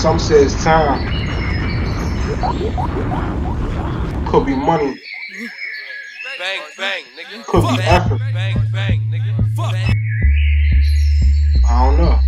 Some say it's time. Could be money. Bang, bang, nigga. Could be effort. Bang, bang, nigga. Fuck. I don't know.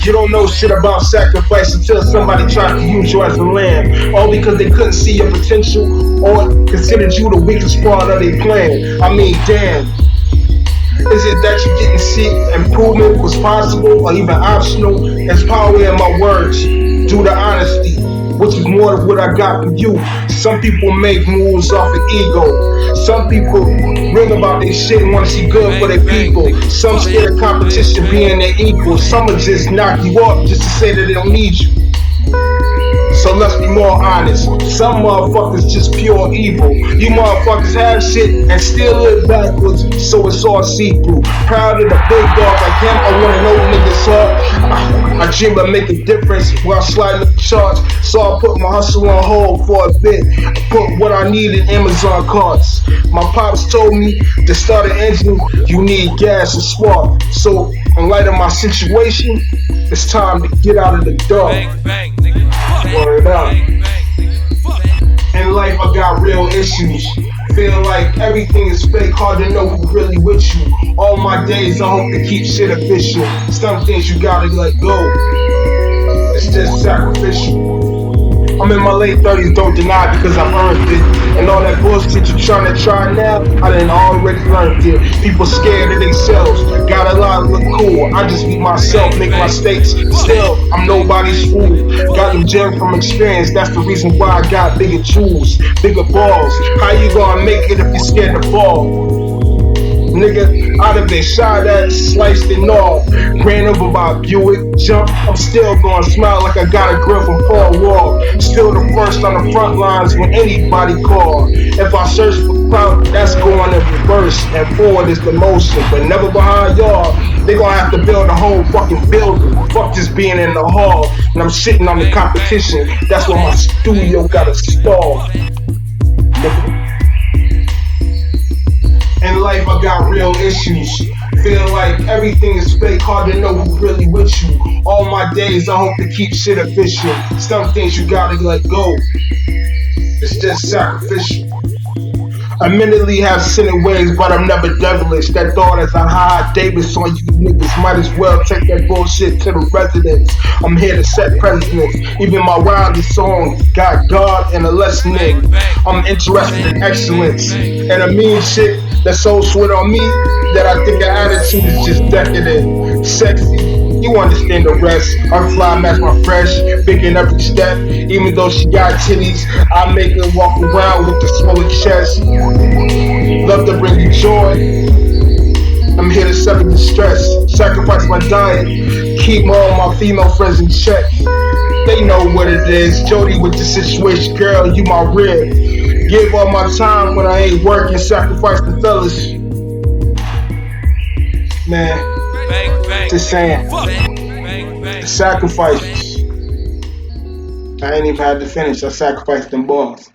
You don't know shit about sacrifice until somebody tried to use you as a lamb. All because they couldn't see your potential or considered you the weakest part of their plan. I mean, damn. Is it that you didn't see improvement was possible or even optional? There's power in my words, due to honesty, which is more than what I got from you. Some people make moves off of ego. Some people ring about their shit and want to see good for their people. Some scared of competition being their equal. Some will just knock you off just to say that they don't need you. So let's be more honest. Some motherfuckers just pure evil. You motherfuckers have shit and still live backwards, so it's all see-through. Proud of the big dog like him, I wanna know niggas up. I dream of making a difference while sliding up the charts. So I put my hustle on hold for a bit. Put what I need in Amazon carts. My pops told me to start an engine, you need gas and spark. So in light of my situation, it's time to get out of the dark. Bang, bang, nigga. Word up. Bang, bang, nigga. In life I got real issues. Feel like everything is fake, hard to know who really with you. All my days I hope to keep shit official. Some things you gotta let go. It's just sacrificial. I'm in my late 30s, don't deny because I've earned it. And all that bullshit you trying to try now, I done already learned it. People scared of themselves, got a lot look cool. I just be myself, make my mistakes. Still, I'm nobody's fool. Got them gems from experience, that's the reason why I got bigger jewels, bigger balls. How you gonna make it if you're scared to fall? Nigga, I'd have been shot at, sliced and off, ran over by a Buick, jump. I'm still gonna smile like I got a grill from Paul Wall. Still the first on the front lines when anybody call. If I search for clout, that's going in reverse, and forward is the motion, but never behind y'all. They gonna have to build a whole fucking building. Fuck just being in the hall, and I'm sitting on the competition. That's why my studio got a stall. Nigga. In life I got real issues. Feel like everything is fake, hard to know who really with you. All my days I hope to keep shit official. Some things you gotta let go. It's just sacrificial. I mentally have sinning ways, but I'm never devilish. That thought as I hide Davis on you niggas, might as well take that bullshit to the residence. I'm here to set precedents. Even my wildest songs got God and a lesson in. I'm interested in excellence and a mean shit that's so sweet on me that I think her attitude is just decadent. Sexy, you understand the rest. I fly, match my fresh, big in every step. Even though she got titties, I make her walk around with the swollen chest. Love to bring you joy. I'm here to settle the stress, sacrifice my diet, keep all my female friends in check. They know what it is. Jody with the situation, girl, you my rib. Give all my time when I ain't working, sacrifice the fellas. Man, just saying. Sacrifices. I ain't even had to finish. I sacrificed them balls.